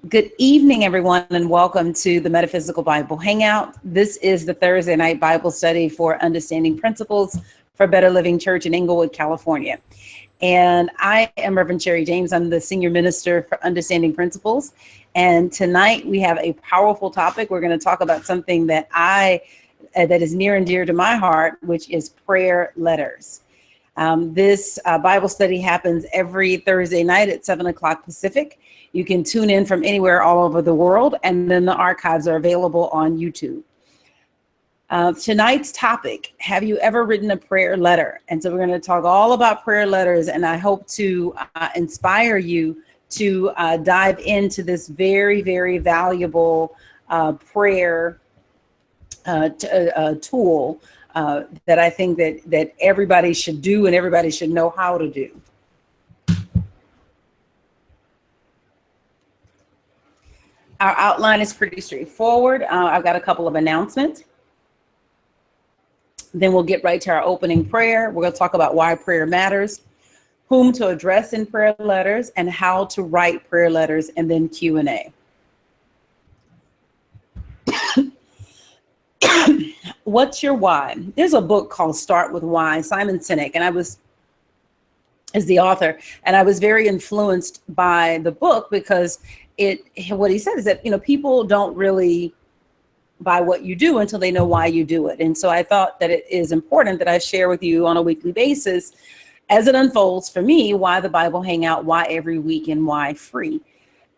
Good evening, everyone, and welcome to the Metaphysical Bible Hangout. This is the Thursday night Bible study for Understanding Principles for Better Living Church in Inglewood, California. And I am Reverend Sherri James. I'm the Senior Minister for Understanding Principles. And tonight we have a powerful topic. We're going to talk about something that is near and dear to my heart, which is prayer letters. This Bible study happens every Thursday night at 7 o'clock Pacific. You can tune in from anywhere all over the world, and then the archives are available on YouTube. Tonight's topic, have you ever written a prayer letter? And so we're going to talk all about prayer letters, and I hope to inspire you to dive into this very, very valuable prayer tool that I think that everybody should do and everybody should know how to do. Our outline is pretty straightforward. I've got a couple of announcements. Then we'll get right to our opening prayer. We're going to talk about why prayer matters, whom to address in prayer letters, and how to write prayer letters, and then Q&A. What's your why? There's a book called Start With Why, Simon Sinek, and is the author, and I was very influenced by the book because what he said is that, people don't really buy what you do until they know why you do it. And so I thought that it is important that I share with you on a weekly basis as it unfolds for me, why the Bible Hangout, why every week, and why free.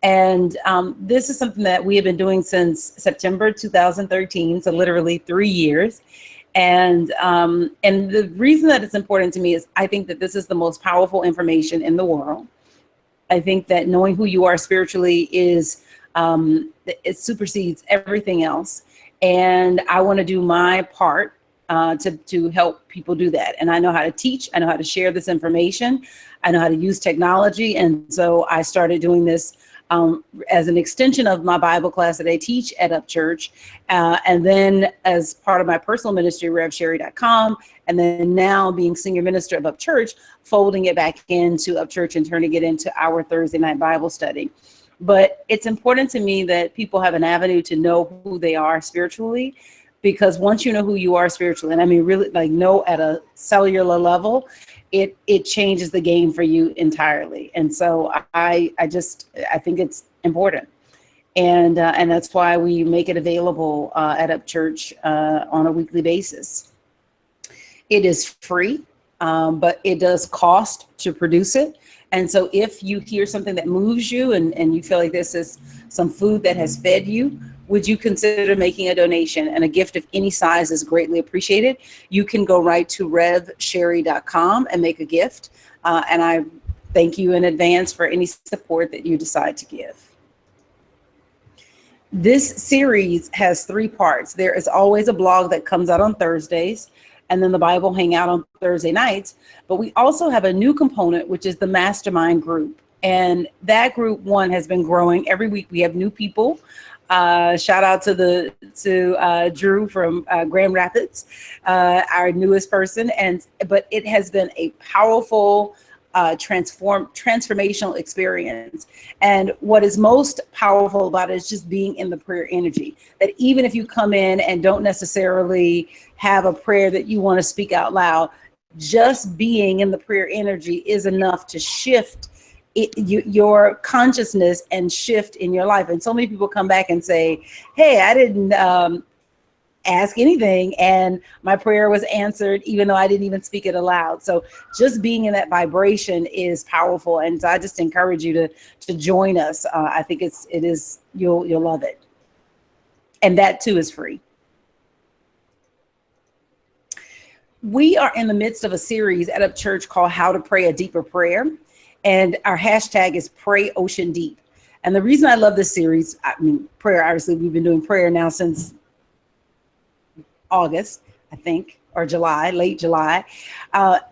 And this is something that we have been doing since September 2013, so literally 3 years. And the reason that it's important to me is I think that this is the most powerful information in the world. I think that knowing who you are spiritually it supersedes everything else. And I want to do my part to help people do that. And I know how to teach. I know how to share this information. I know how to use technology. And so I started doing this as an extension of my Bible class that I teach at Up Church. And then as part of my personal ministry, RevSherri.com. And then now being senior minister of Up Church, folding it back into Up Church and turning it into our Thursday night Bible study. But it's important to me that people have an avenue to know who they are spiritually, because once you know who you are spiritually, and I mean really know at a cellular level, it changes the game for you entirely. And so I think it's important. And that's why we make it available at Up Church on a weekly basis. It is free, but it does cost to produce it. And so if you hear something that moves you and you feel like this is some food that has fed you, would you consider making a donation? And a gift of any size is greatly appreciated. You can go right to RevSherri.com and make a gift. And I thank you in advance for any support that you decide to give. This series has 3 parts. There is always a blog that comes out on Thursdays, and then the Bible Hangout on Thursday nights. But we also have a new component, which is the mastermind group. And that group, one, has been growing. Every week we have new people. Shout out to Drew from Grand Rapids, our newest person. But it has been a powerful transformational experience. And what is most powerful about it is just being in the prayer energy, that even if you come in and don't necessarily have a prayer that you want to speak out loud, just being in the prayer energy is enough to shift your consciousness and shift in your life. And so many people come back and say, hey, I didn't ask anything and my prayer was answered even though I didn't even speak it aloud. So just being in that vibration is powerful, and so I just encourage you to join us. I think you'll love it, and that too is free. We are in the midst of a series at Up Church called How to Pray a Deeper Prayer, and our hashtag is Pray Ocean Deep. And the reason I love this series, prayer, obviously we've been doing prayer now since August, I think, or July, late July,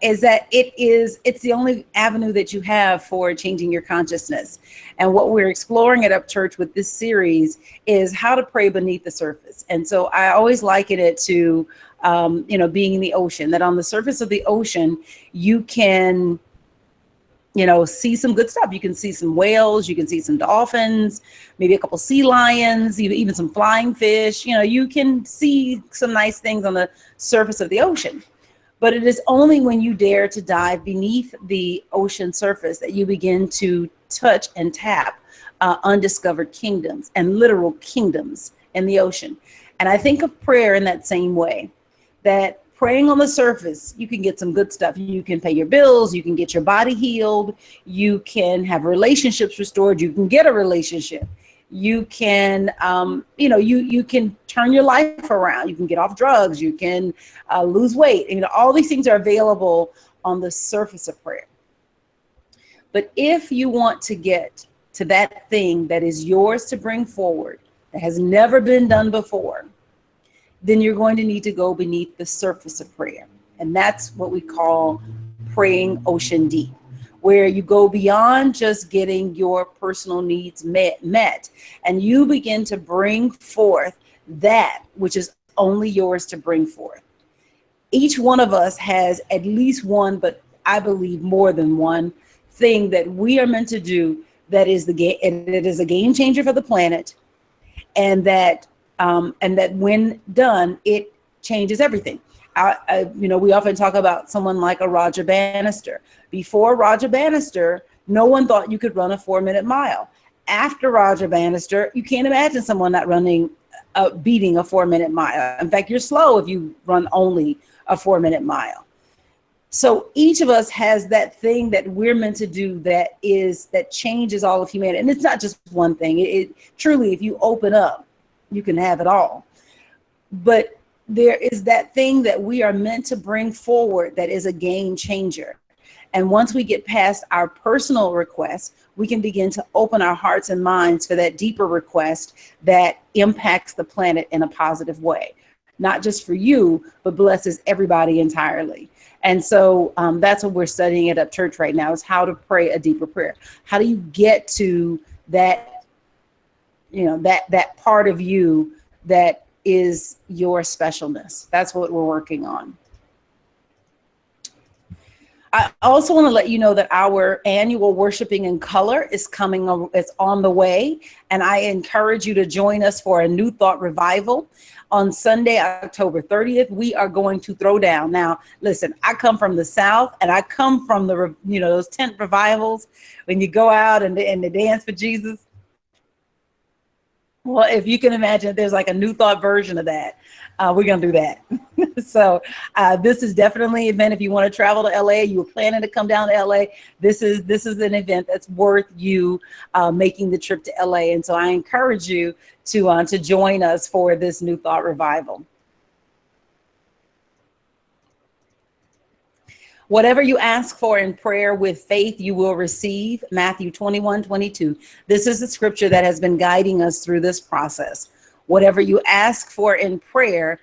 is that it's the only avenue that you have for changing your consciousness. And what we're exploring at Up Church with this series is how to pray beneath the surface. And so I always liken it to, being in the ocean, that on the surface of the ocean, you can see some good stuff. You can see some whales, you can see some dolphins, maybe a couple sea lions, even some flying fish. You can see some nice things on the surface of the ocean. But it is only when you dare to dive beneath the ocean surface that you begin to touch and tap undiscovered kingdoms and literal kingdoms in the ocean. And I think of prayer in that same way, that praying on the surface, you can get some good stuff. You can pay your bills, you can get your body healed, you can have relationships restored, you can get a relationship. You can, you can turn your life around. You can get off drugs. You can lose weight. All these things are available on the surface of prayer. But if you want to get to that thing that is yours to bring forward, that has never been done before, then you're going to need to go beneath the surface of prayer. And that's what we call praying ocean deep, where you go beyond just getting your personal needs met, and you begin to bring forth that which is only yours to bring forth. Each one of us has at least one, but I believe more than one thing that we are meant to do that is it is a game changer for the planet, and that when done, it changes everything. We often talk about someone like a Roger Bannister. Before Roger Bannister, no one thought you could run a 4-minute mile. After Roger Bannister, you can't imagine someone not beating a 4-minute mile. In fact, you're slow if you run only a 4-minute mile. So each of us has that thing that we're meant to do that changes all of humanity. And it's not just one thing. It truly, if you open up, you can have it all. But there is that thing that we are meant to bring forward that is a game changer. And once we get past our personal requests, we can begin to open our hearts and minds for that deeper request that impacts the planet in a positive way. Not just for you, but blesses everybody entirely. And so that's what we're studying at Up Church right now, is how to pray a deeper prayer. How do you get to that, that part of you that is your specialness? That's what we're working on. I also want to let you know that our annual Worshiping in Color is it's on the way. And I encourage you to join us for a New Thought Revival. On Sunday, October 30th, we are going to throw down. Now, listen, I come from the South, and I come from those tent revivals when you go out and they dance for Jesus. Well, if you can imagine, there's like a New Thought version of that. We're going to do that. So this is definitely an event. If you want to travel to LA, you were planning to come down to LA, this is an event that's worth you making the trip to LA. And so I encourage you to join us for this New Thought Revival. Whatever you ask for in prayer with faith, you will receive. Matthew 21:22. This is the scripture that has been guiding us through this process. Whatever you ask for in prayer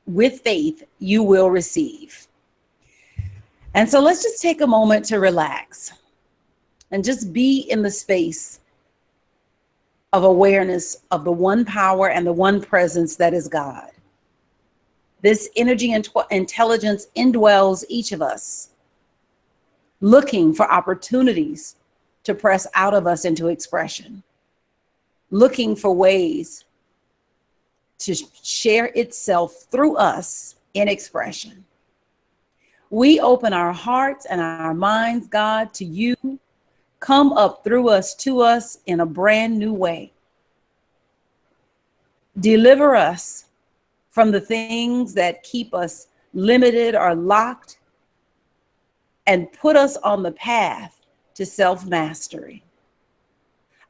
with faith, you will receive. And so let's just take a moment to relax and just be in the space of awareness of the one power and the one presence that is God. This energy and intelligence indwells each of us, looking for opportunities to press out of us into expression, looking for ways to share itself through us in expression. We open our hearts and our minds, God, to you. Come up through us to us in a brand new way. Deliver us from the things that keep us limited or locked, and put us on the path to self-mastery.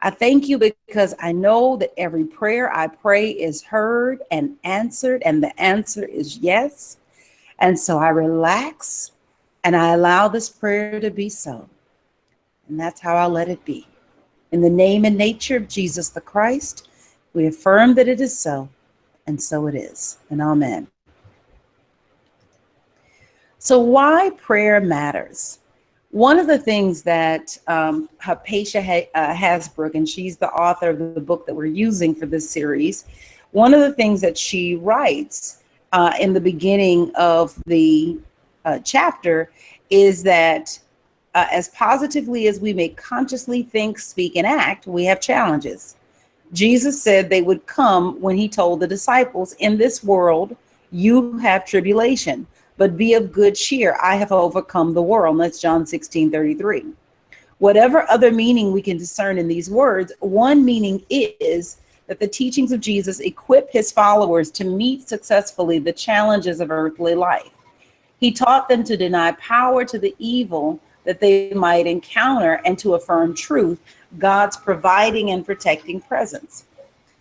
I thank you because I know that every prayer I pray is heard and answered, and the answer is yes. And so I relax and I allow this prayer to be so. And that's how I'll let it be. In the name and nature of Jesus the Christ, we affirm that it is so. And so it is, and amen. So why prayer matters. One of the things that Hypatia Hasbrook, and she's the author of the book that we're using for this series, one of the things that she writes in the beginning of the chapter is that As positively as we may consciously think, speak, and act, we have challenges. Jesus said they would come when he told the disciples, in this world, you have tribulation, but be of good cheer. I have overcome the world. And that's John 16:33. Whatever other meaning we can discern in these words, one meaning is that the teachings of Jesus equip his followers to meet successfully the challenges of earthly life. He taught them to deny power to the evil that they might encounter and to affirm truth, God's providing and protecting presence.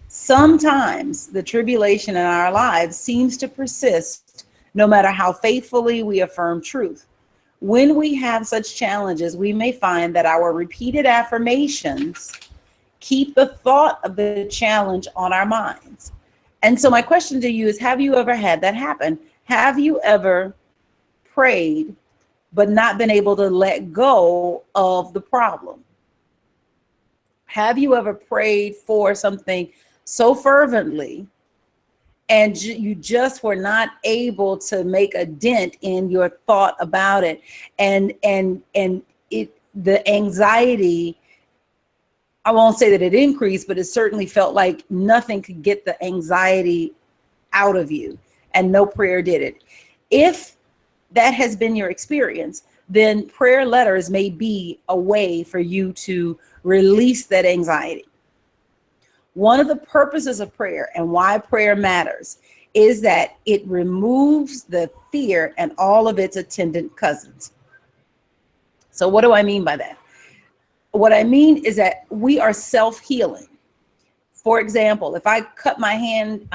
Sometimes the tribulation in our lives seems to persist no matter how faithfully we affirm truth. When we have such challenges, we may find that our repeated affirmations keep the thought of the challenge on our minds. And so my question to you is, have you ever had that happen? Have you ever prayed but not been able to let go of the problem? Have you ever prayed for something so fervently and you just were not able to make a dent in your thought about it, and the anxiety, I won't say that it increased, but it certainly felt like nothing could get the anxiety out of you, and no prayer did it? If that has been your experience, then prayer letters may be a way for you to release that anxiety. One of the purposes of prayer and why prayer matters is that it removes the fear and all of its attendant cousins. So what do I mean by that? What I mean is that we are self-healing. For example, if I cut my hand,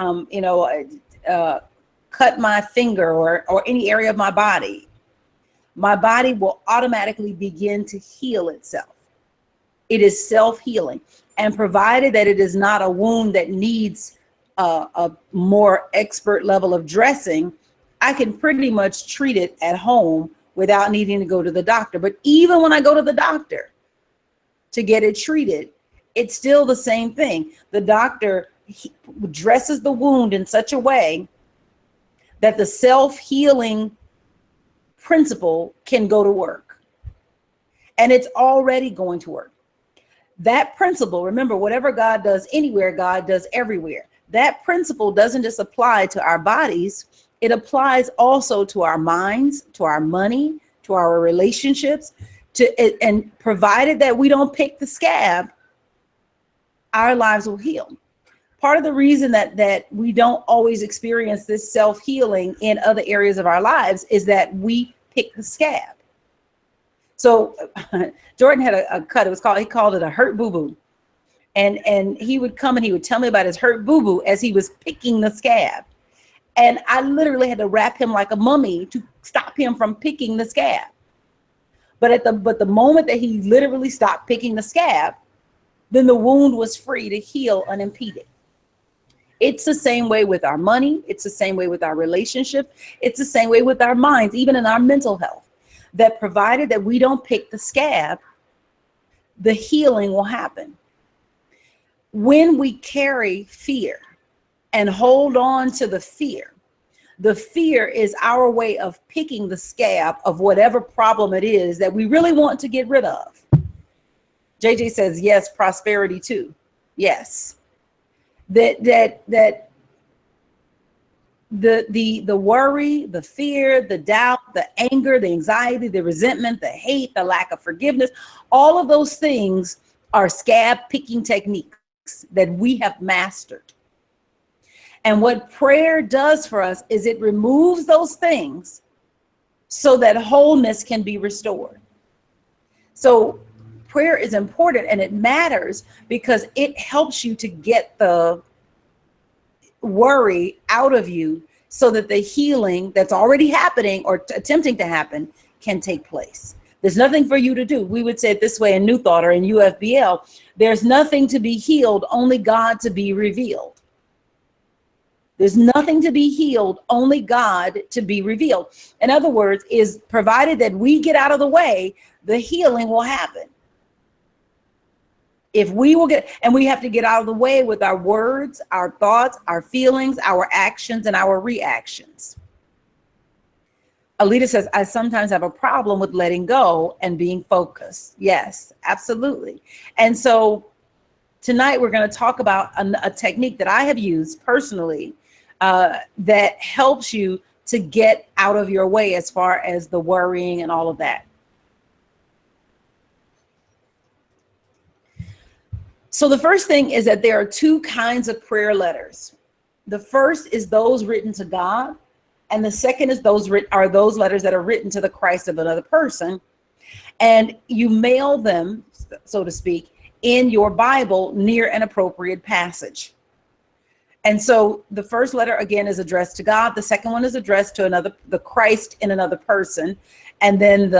cut my finger or any area of my body will automatically begin to heal itself. It is self-healing. And provided that it is not a wound that needs a more expert level of dressing, I can pretty much treat it at home without needing to go to the doctor. But even when I go to the doctor to get it treated, it's still the same thing. The doctor dresses the wound in such a way that the self-healing principle can go to work. And it's already going to work. That principle, remember, whatever God does anywhere, God does everywhere. That principle doesn't just apply to our bodies. It applies also to our minds, to our money, to our relationships, and provided that we don't pick the scab, our lives will heal. Part of the reason that we don't always experience this self-healing in other areas of our lives is that we pick the scab. So Jordan had a cut. He called it a hurt boo-boo. And he would come and he would tell me about his hurt boo-boo as he was picking the scab. And I literally had to wrap him like a mummy to stop him from picking the scab. But the moment that he literally stopped picking the scab, then the wound was free to heal unimpeded. It's the same way with our money. It's the same way with our relationship. It's the same way with our minds, even in our mental health. That provided that we don't pick the scab, the healing will happen. When we carry fear and hold on to the fear is our way of picking the scab of whatever problem it is that we really want to get rid of. JJ says, yes, prosperity too. Yes. The worry, the fear, the doubt, the anger, the anxiety, the resentment, the hate, the lack of forgiveness, all of those things are scab picking techniques that we have mastered. And what prayer does for us is it removes those things so that wholeness can be restored. So prayer is important and it matters because it helps you to get the worry out of you so that the healing that's already happening or attempting to happen can take place. There's nothing for you to do. We would say it this way in New Thought or in UFBL, there's nothing to be healed, only God to be revealed. There's nothing to be healed, only God to be revealed. In other words, is provided that we get out of the way, the healing will happen. If we will get, and we have to get out of the way with our words, our thoughts, our feelings, our actions, and our reactions. Alita says, I sometimes have a problem with letting go and being focused. Yes, absolutely. And so tonight we're going to talk about a technique that I have used personally that helps you to get out of your way as far as the worrying and all of that. So the first thing is that there are two kinds of prayer letters. The first is those written to God, and the second is those letters that are written to the Christ of another person. And you mail them, so to speak, in your Bible near an appropriate passage. And so the first letter, again, is addressed to God. The second one is addressed to the Christ in another person. And then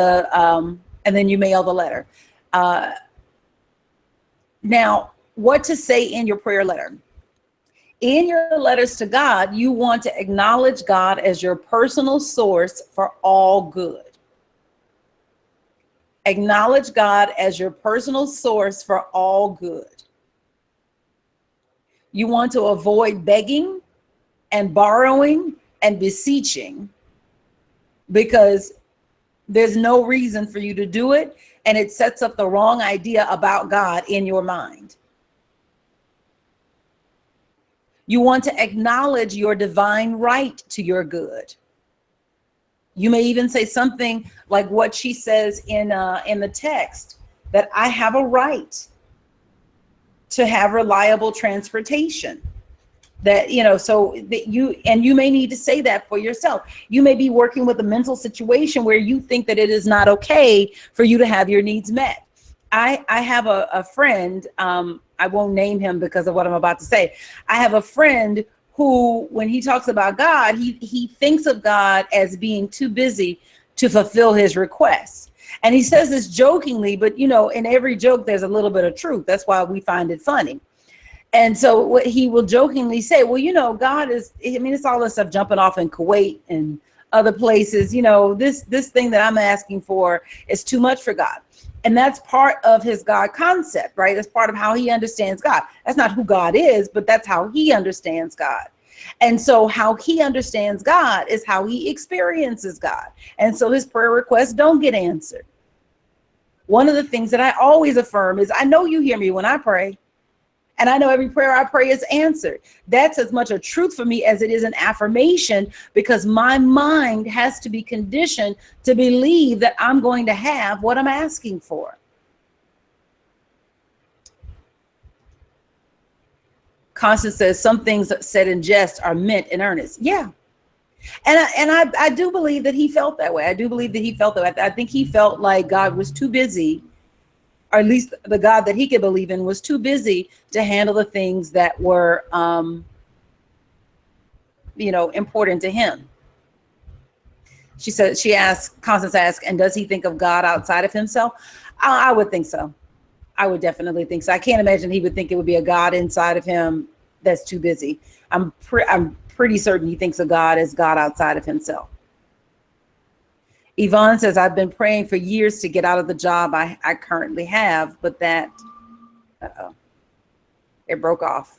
you mail the letter. Now, what to say in your prayer letter? In your letters to God, you want to acknowledge God as your personal source for all good. Acknowledge God as your personal source for all good. You want to avoid begging and borrowing and beseeching, because there's no reason for you to do it, and it sets up the wrong idea about God in your mind. You want to acknowledge your divine right to your good. You may even say something like what she says in the text, that I have a right to have reliable transportation. That, so that you may need to say that for yourself. You may be working with a mental situation where you think that it is not okay for you to have your needs met. I have a friend, I won't name him because of what I'm about to say. I have a friend who, when he talks about God, he thinks of God as being too busy to fulfill his requests. And he says this jokingly, but in every joke, there's a little bit of truth. That's why we find it funny. And so what he will jokingly say, well, God is, it's all this stuff jumping off in Kuwait and other places. This thing that I'm asking for is too much for God. And that's part of his God concept, right? That's part of how he understands God. That's not who God is, but that's how he understands God. And so how he understands God is how he experiences God. And so his prayer requests don't get answered. One of the things that I always affirm is, I know you hear me when I pray. And I know every prayer I pray is answered. That's as much a truth for me as it is an affirmation, because my mind has to be conditioned to believe that I'm going to have what I'm asking for. Constance says some things said in jest are meant in earnest. Yeah. And I do believe that he felt that way. I do believe that he felt that way. I think he felt like God was too busy, or at least the God that he could believe in was too busy to handle the things that were, important to him. Constance asked, and does he think of God outside of himself? I would think so. I would definitely think so. I can't imagine he would think it would be a God inside of him that's too busy. I'm pretty certain he thinks of God as God outside of himself. Yvonne says, I've been praying for years to get out of the job I currently have, but that, it broke off.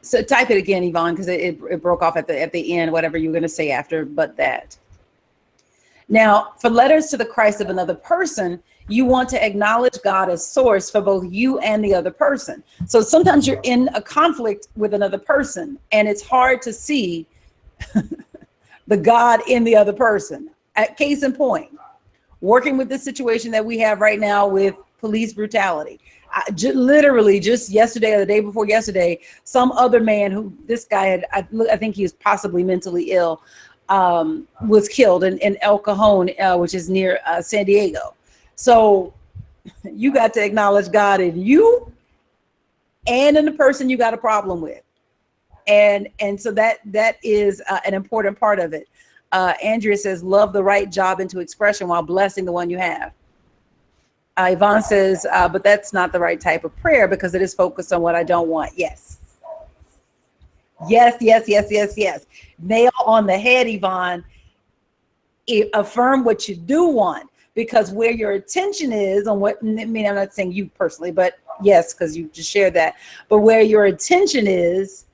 So type it again, Yvonne, because it broke off at the end, whatever you were going to say after, but that. Now, for letters to the Christ of another person, you want to acknowledge God as source for both you and the other person. So sometimes you're in a conflict with another person, and it's hard to see the God in the other person. Case in point, working with this situation that we have right now with police brutality. Literally just yesterday or the day before yesterday, some other man who this guy had, I think he was possibly mentally ill, was killed in El Cajon, which is near San Diego. So you got to acknowledge God in you and in the person you got a problem with. And so that is an important part of it. Andrea says, love the right job into expression while blessing the one you have. Yvonne says, but that's not the right type of prayer because it is focused on what I don't want. Yes. Yes, yes, yes, yes, yes. Nail on the head, Yvonne. Affirm what you do want, because where your attention is on what, I'm not saying you personally, but Yes, because you just shared that. But where your attention is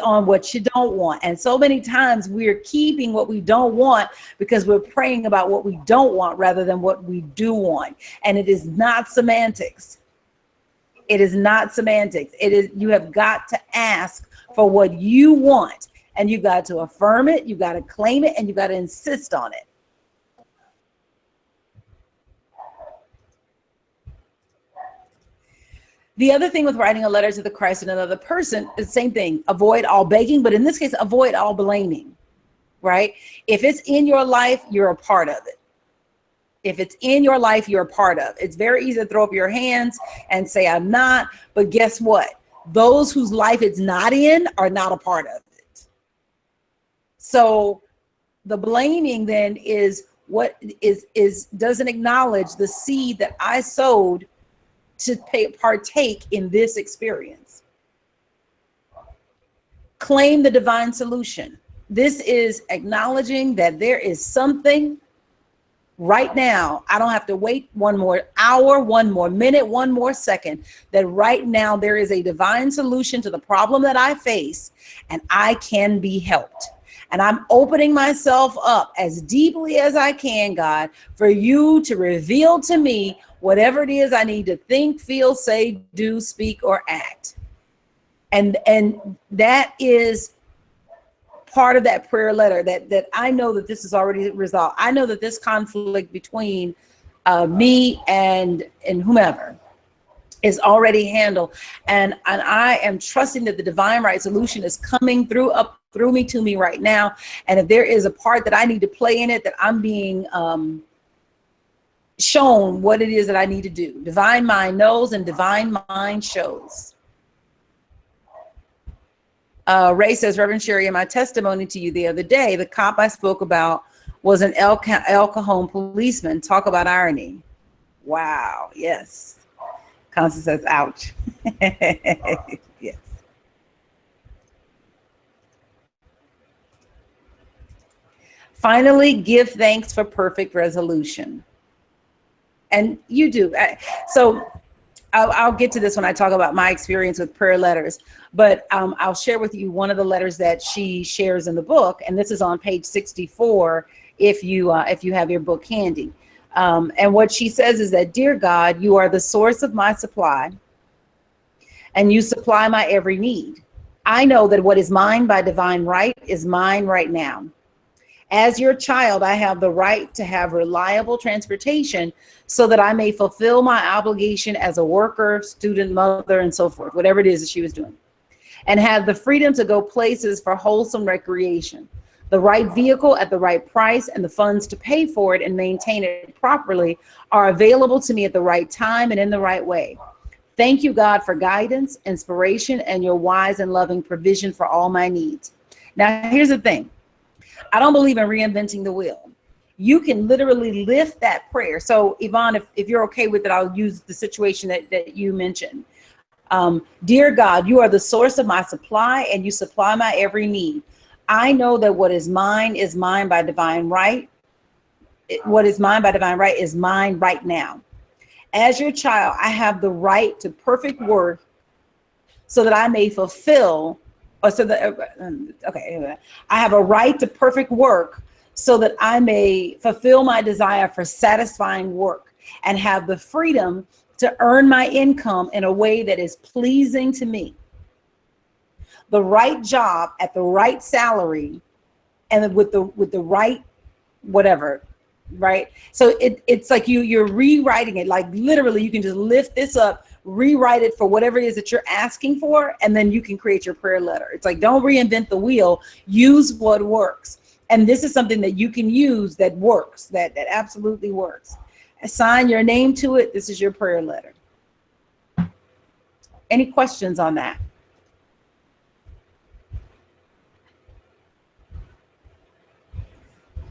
on what you don't want. And so many times we're keeping what we don't want because we're praying about what we don't want rather than what we do want. And it is not semantics. It is not semantics. It is, you have got to ask for what you want, and you got to affirm it, you got to claim it, and you got to insist on it. The other thing with writing a letter to the Christ and another person is the same thing. Avoid all begging, but in this case, avoid all blaming, right? If it's in your life, you're a part of it. If it's in your life, you're a part of. It's very easy to throw up your hands and say, I'm not. But guess what? Those whose life it's not in are not a part of it. So the blaming then is what is doesn't acknowledge the seed that I sowed to partake in this experience. Claim the divine solution. This is acknowledging that there is something right now. I don't have to wait one more hour, one more minute, one more second. That right now there is a divine solution to the problem that I face, and I can be helped. And I'm opening myself up as deeply as I can, God, for you to reveal to me whatever it is I need to think, feel, say, do, speak, or act. And that is part of that prayer letter, that I know that this is already resolved. I know that this conflict between me and whomever is already handled. And I am trusting that the divine right solution is coming through me to me right now. And if there is a part that I need to play in it, that I'm being shown what it is that I need to do. Divine mind knows and divine mind shows. Ray says, Reverend Sherri, in my testimony to you the other day, the cop I spoke about was an El Cajon policeman. Talk about irony. Wow. Yes. Constance says, ouch. Yes. Finally, give thanks for perfect resolution. And you do. So I'll get to this when I talk about my experience with prayer letters, but I'll share with you one of the letters that she shares in the book. And this is on page 64, if you have your book handy. And what she says is that, dear God, you are the source of my supply, and you supply my every need. I know that what is mine by divine right is mine right now. As your child, I have the right to have reliable transportation so that I may fulfill my obligation as a worker, student, mother, and so forth, whatever it is that she was doing, and have the freedom to go places for wholesome recreation. The right vehicle at the right price and the funds to pay for it and maintain it properly are available to me at the right time and in the right way. Thank you, God, for guidance, inspiration, and your wise and loving provision for all my needs. Now, here's the thing. I don't believe in reinventing the wheel. You can literally lift that prayer. So Yvonne, if you're okay with it, I'll use the situation that you mentioned. Dear God, you are the source of my supply, and you supply my every need. I know that what is mine by divine right. What is mine by divine right is mine right now. As your child, I have the right to perfect work so that I may fulfill, or so that, okay, I have a right to perfect work so that I may fulfill my desire for satisfying work and have the freedom to earn my income in a way that is pleasing to me. The right job at the right salary and with the right whatever, right? So it's like you're rewriting it. Like literally you can just lift this up, rewrite it for whatever it is that you're asking for, and then you can create your prayer letter. It's like, don't reinvent the wheel, use what works. And this is something that you can use that works, that absolutely works. Assign your name to it. This is your prayer letter. Any questions on that?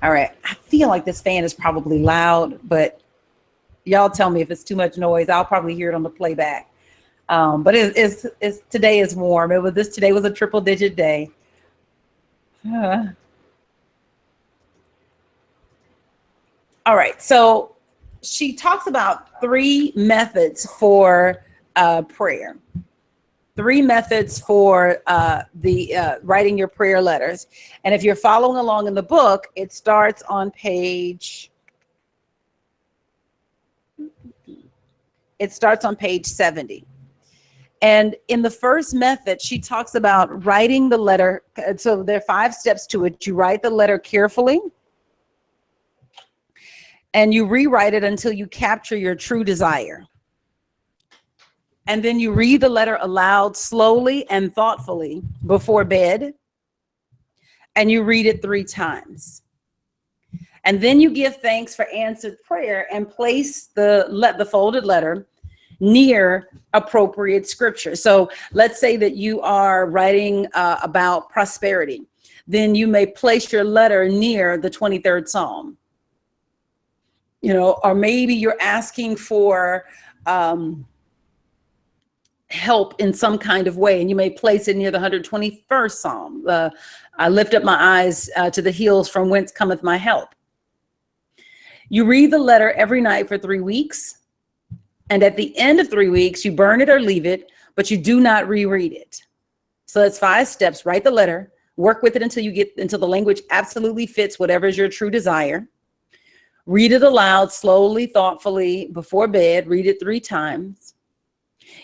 All right, I feel like this fan is probably loud, but y'all tell me if it's too much noise. I'll probably hear it on the playback. But today is warm. Today was a triple digit day. All right, so she talks about 3 methods for prayer. 3 methods for writing your prayer letters. And if you're following along in the book, it starts on page 70. And in the first method, she talks about writing the letter. So there are 5 steps to it. You write the letter carefully, and you rewrite it until you capture your true desire. And then you read the letter aloud slowly and thoughtfully before bed, and you read it 3 times. And then you give thanks for answered prayer and place the folded letter near appropriate scripture. So let's say that you are writing about prosperity. Then you may place your letter near the 23rd Psalm. You know, or maybe you're asking for help in some kind of way, and you may place it near the 121st Psalm. I lift up my eyes to the hills, from whence cometh my help. You read the letter every night for 3 weeks, and at the end of 3 weeks, you burn it or leave it, but you do not reread it. So that's 5 steps. Write the letter, work with it until the language absolutely fits whatever is your true desire. Read it aloud, slowly, thoughtfully, before bed. Read it 3 times.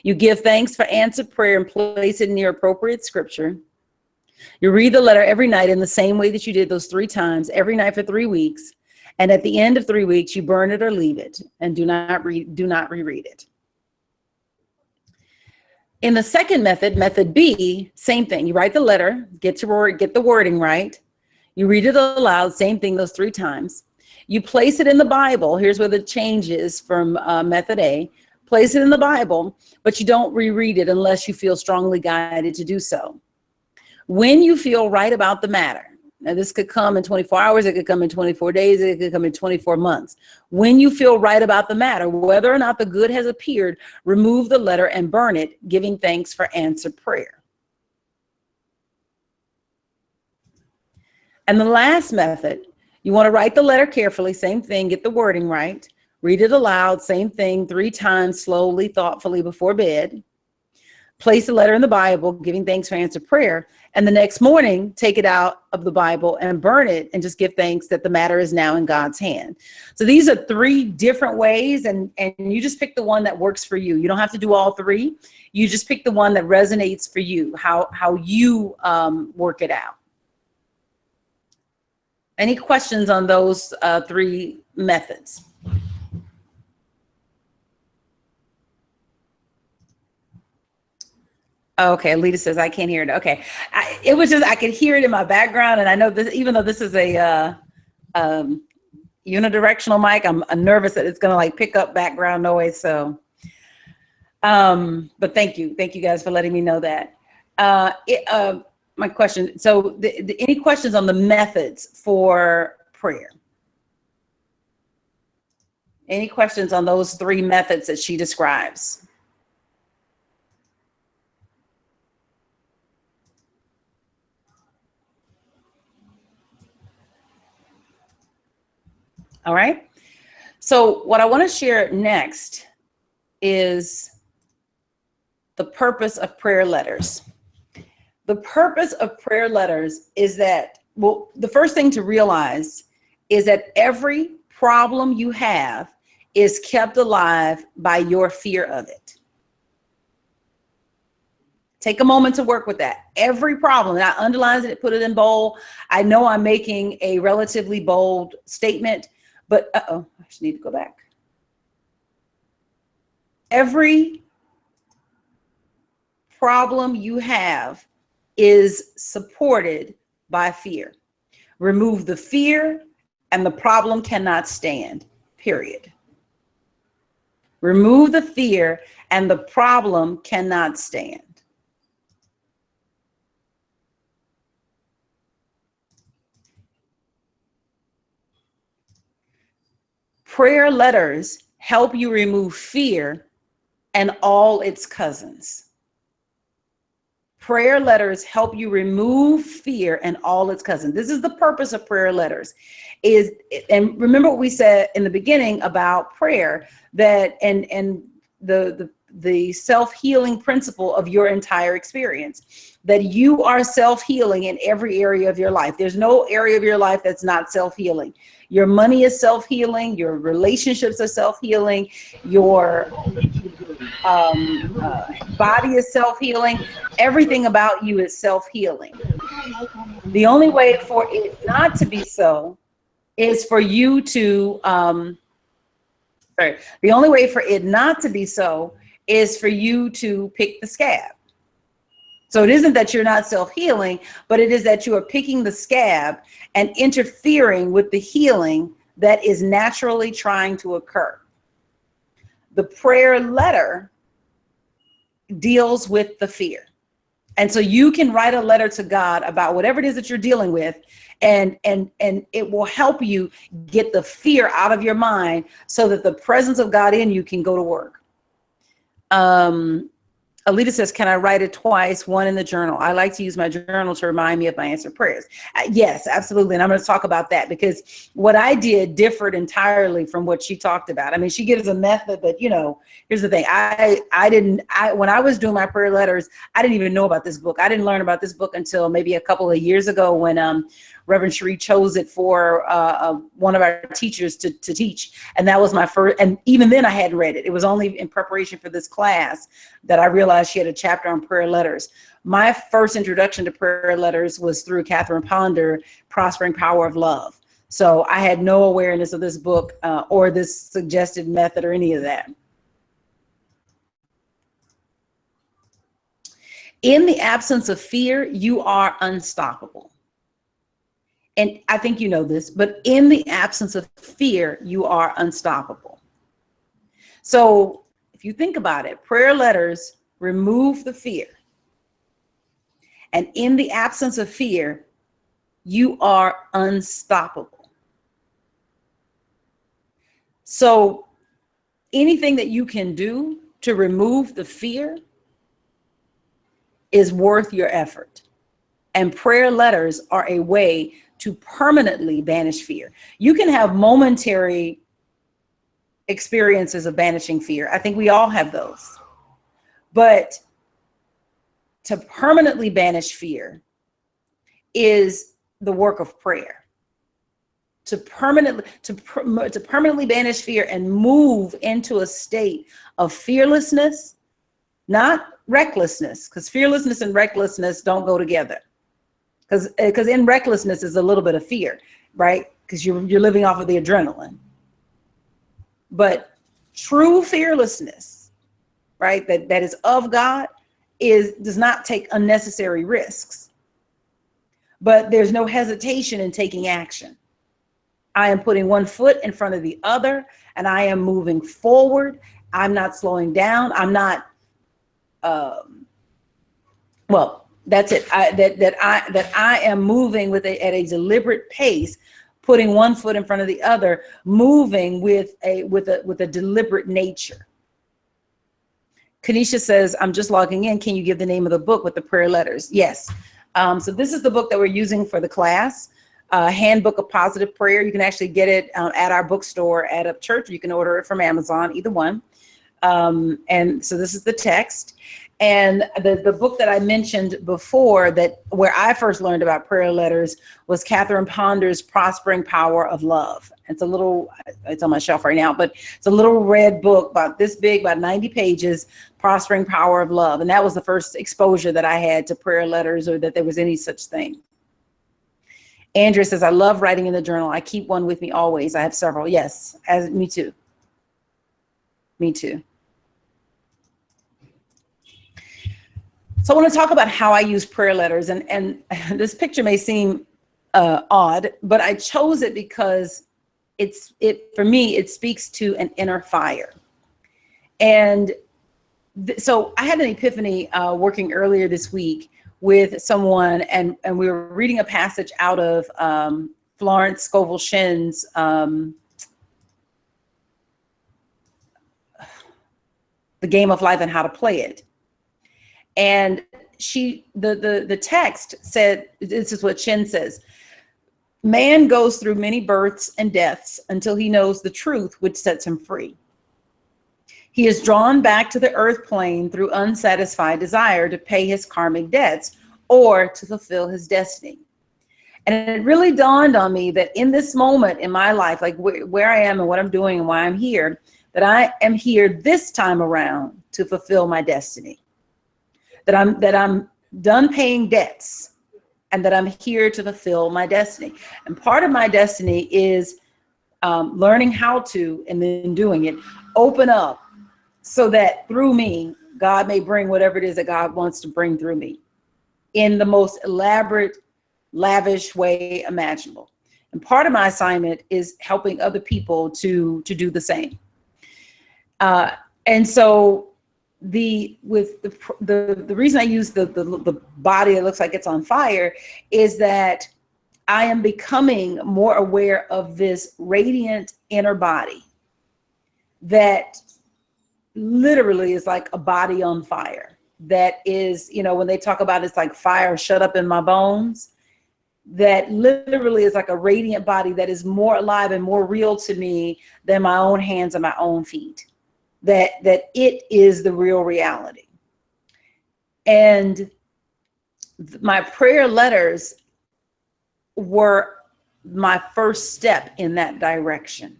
You give thanks for answered prayer and place it near appropriate scripture. You read the letter every night in the same way that you did those 3 times, every night for 3 weeks. And at the end of 3 weeks, you burn it or leave it, and do not reread it. In the second method, method B, same thing. You write the letter, get the wording right. You read it aloud, same thing, those 3 times. You place it in the Bible. Here's where the change is from method A. Place it in the Bible, but you don't reread it unless you feel strongly guided to do so. When you feel right about the matter, now this could come in 24 hours, it could come in 24 days, it could come in 24 months. When you feel right about the matter, whether or not the good has appeared, remove the letter and burn it, giving thanks for answered prayer. And the last method, you want to write the letter carefully, same thing, get the wording right. Read it aloud, same thing, 3 times, slowly, thoughtfully before bed. Place the letter in the Bible, giving thanks for answered prayer. And the next morning, take it out of the Bible and burn it and just give thanks that the matter is now in God's hand. So these are 3 different ways, and you just pick the one that works for you. You don't have to do all 3. You just pick the one that resonates for you, how you work it out. Any questions on those 3 methods? Okay, Alita says, I can't hear it. Okay, it was just, I could hear it in my background, and I know this, even though this is a unidirectional mic, I'm nervous that it's gonna like pick up background noise, so. But thank you guys for letting me know that. My question, so any questions on the methods for prayer? Any questions on those 3 methods that she describes? All right. So what I want to share next is the purpose of prayer letters. The purpose of prayer letters is that, well, the first thing to realize is that every problem you have is kept alive by your fear of it. Take a moment to work with that. Every problem, and I underlined it, put it in bold. I know I'm making a relatively bold statement, but I just need to go back. Every problem you have is supported by fear. Remove the fear and the problem cannot stand, period. Remove the fear and the problem cannot stand. Prayer letters help you remove fear and all its cousins. Prayer letters help you remove fear and all its cousins. This is the purpose of prayer letters. And remember what we said in the beginning about prayer, that and the the self-healing principle of your entire experience, that you are self-healing in every area of your life. There's no area of your life that's not self-healing. Your money is self-healing. Your relationships are self-healing. Your body is self-healing. Everything about you is self-healing. The only way for it not to be so is for you to, the only way for it not to be so is for you to pick the scab. So it isn't that you're not self-healing, but it is that you are picking the scab and interfering with the healing that is naturally trying to occur. The prayer letter deals with the fear. And so you can write a letter to God about whatever it is that you're dealing with, and it will help you get the fear out of your mind so that the presence of God in you can go to work. Alita says, can I write it twice, one in the journal? I like to use my journal to remind me of my answered prayers. Yes, absolutely. And I'm going to talk about that, because what I did differed entirely from what she talked about. I mean, she gives a method, but here's the thing. When I was doing my prayer letters, I didn't even know about this book. I didn't learn about this book until maybe a couple of years ago when Reverend Sherri chose it for one of our teachers to teach. And that was my first, and even then I hadn't read it. It was only in preparation for this class that I realized she had a chapter on prayer letters. My first introduction to prayer letters was through Catherine Ponder, Prospering Power of Love. So I had no awareness of this book or this suggested method or any of that. In the absence of fear, you are unstoppable. And I think you know this, but in the absence of fear, you are unstoppable. So if you think about it, prayer letters remove the fear. And in the absence of fear, you are unstoppable. So anything that you can do to remove the fear is worth your effort. And prayer letters are a way to permanently banish fear. You can have momentary experiences of banishing fear. I think we all have those. But to permanently banish fear is the work of prayer. To permanently banish fear and move into a state of fearlessness, not recklessness, because fearlessness and recklessness don't go together. Because in recklessness is a little bit of fear, right? Because you're living off of the adrenaline. But true fearlessness, right, that is of God, does not take unnecessary risks. But there's no hesitation in taking action. I am putting one foot in front of the other, and I am moving forward. I'm not slowing down. I'm not. That's it. I am moving at a deliberate pace, putting one foot in front of the other, moving with a deliberate nature. Kanisha says, I'm just logging in. Can you give the name of the book with the prayer letters? Yes. So this is the book that we're using for the class, Handbook of Positive Prayer. You can actually get it at our bookstore at Up Church. You can order it from Amazon, either one. And so this is the text. And the book that I mentioned before, where I first learned about prayer letters, was Catherine Ponder's Prospering Power of Love. It's on my shelf right now, but it's a little red book about this big, about 90 pages, Prospering Power of Love. And that was the first exposure that I had to prayer letters, or that there was any such thing. Andrea says, I love writing in the journal. I keep one with me always. I have several. Yes, me too. Me too. So I want to talk about how I use prayer letters, and this picture may seem odd, but I chose it because for me, it speaks to an inner fire. And so I had an epiphany working earlier this week with someone, and we were reading a passage out of Florence Scovel Shinn's The Game of Life and How to Play It. And the text said, this is what Shin says: man goes through many births and deaths until he knows the truth which sets him free. He is drawn back to the earth plane through unsatisfied desire to pay his karmic debts or to fulfill his destiny. And it really dawned on me that in this moment in my life, like where I am and what I'm doing and why I'm here, that I am here this time around to fulfill my destiny. That I'm done paying debts and that I'm here to fulfill my destiny. And part of my destiny is learning how to, and then doing it, open up so that through me, God may bring whatever it is that God wants to bring through me in the most elaborate, lavish way imaginable. And part of my assignment is helping other people to do the same. And so the reason I use the body that looks like it's on fire is that I am becoming more aware of this radiant inner body that literally is like a body on fire. That is, you know, when they talk about it's like fire shut up in my bones, that literally is like a radiant body that is more alive and more real to me than my own hands and my own feet. That it is the real reality. And my prayer letters were my first step in that direction.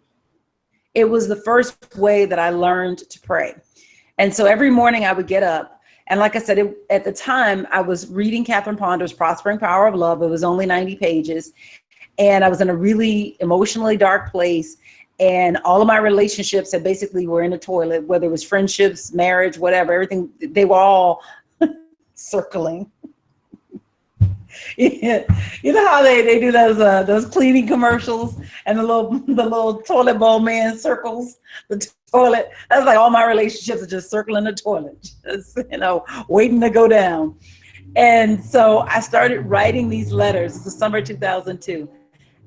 It was the first way that I learned to pray. And so every morning I would get up. And like I said, at the time I was reading Catherine Ponder's Prospering Power of Love. It was only 90 pages. And I was in a really emotionally dark place. And all of my relationships that basically were in the toilet, whether it was friendships, marriage, whatever, everything, they were all circling. Yeah. You know how they do those cleaning commercials and the little toilet bowl man circles the toilet. That's like all my relationships are just circling the toilet, just, you know, waiting to go down. And so I started writing these letters. It's the summer 2002,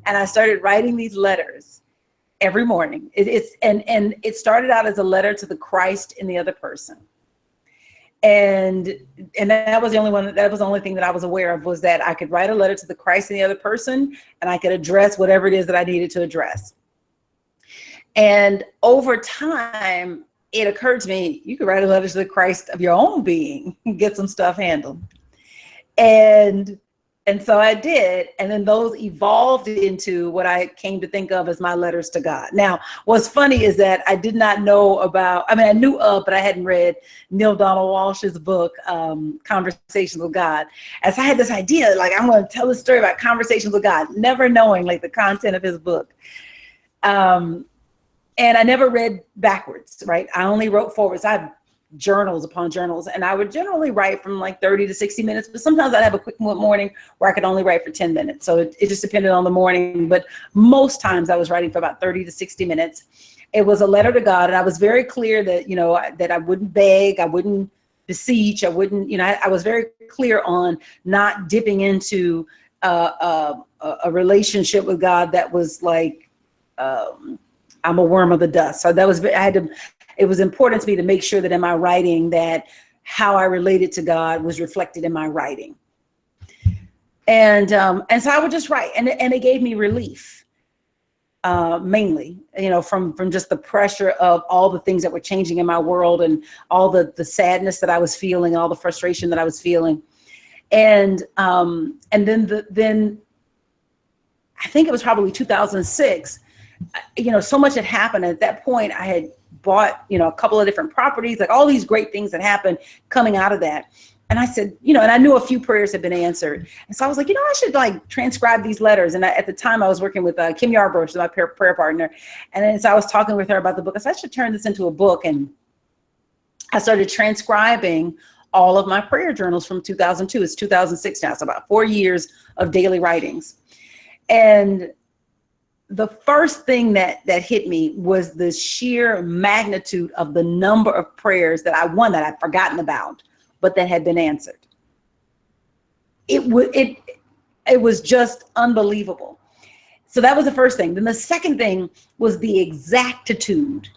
and I started writing these letters every morning. It started out as a letter to the Christ in the other person. And that was the only one, that was the only thing that I was aware of, was that I could write a letter to the Christ in the other person and I could address whatever it is that I needed to address. And over time, it occurred to me, you could write a letter to the Christ of your own being and get some stuff handled. And so I did, and then those evolved into what I came to think of as my letters to God. Now, what's funny is that I did not know about, I mean, I knew of, but I hadn't read Neil Donald Walsh's book, Conversations with God. As I had this idea, like, I'm going to tell a story about conversations with God, never knowing like the content of his book. And I never read backwards, right? I only wrote forwards. I have journals upon journals, and I would generally write from like 30 to 60 minutes, but sometimes I'd have a quick morning where I could only write for 10 minutes. So it just depended on the morning, but most times I was writing for about 30 to 60 minutes. It was a letter to God, and I was very clear that, you know, that I wouldn't beg, I wouldn't beseech, I wouldn't, you know, I was very clear on not dipping into a relationship with God that was like, I'm a worm of the dust. So that was, it was important to me to make sure that in my writing that how I related to God was reflected in my writing. And so I would just write, and it gave me relief, mainly, you know, from just the pressure of all the things that were changing in my world and all the sadness that I was feeling, all the frustration that I was feeling. And then I think it was probably 2006, you know, so much had happened. At that point, I had bought, you know, a couple of different properties, like all these great things that happened coming out of that. And I said, you know, and I knew a few prayers had been answered. And so I was like, you know, I should like transcribe these letters. And at the time I was working with Kim Yarbrough, she's my prayer partner. And then so I was talking with her about the book. I said, I should turn this into a book. And I started transcribing all of my prayer journals from 2002. It's 2006 now, so about 4 years of daily writings. And the first thing that hit me was the sheer magnitude of the number of prayers that I'd forgotten about, but that had been answered. It was just unbelievable. So that was the first thing. Then the second thing was the exactitude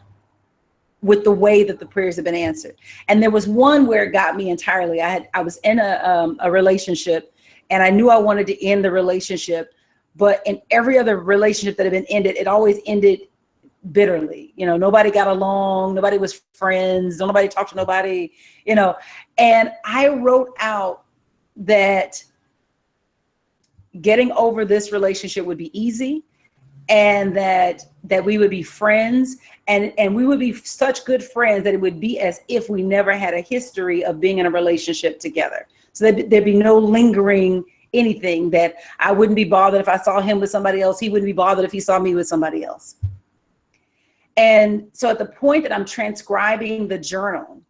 with the way that the prayers had been answered. And there was one where it got me entirely. I was in a relationship, and I knew I wanted to end the relationship. But in every other relationship that had been ended, it always ended bitterly. You know, nobody got along, nobody was friends, nobody talked to nobody, you know. And I wrote out that getting over this relationship would be easy, and that we would be friends, and we would be such good friends that it would be as if we never had a history of being in a relationship together. So there'd be no lingering anything, that I wouldn't be bothered if I saw him with somebody else. He wouldn't be bothered if he saw me with somebody else. And so at the point that I'm transcribing the journal,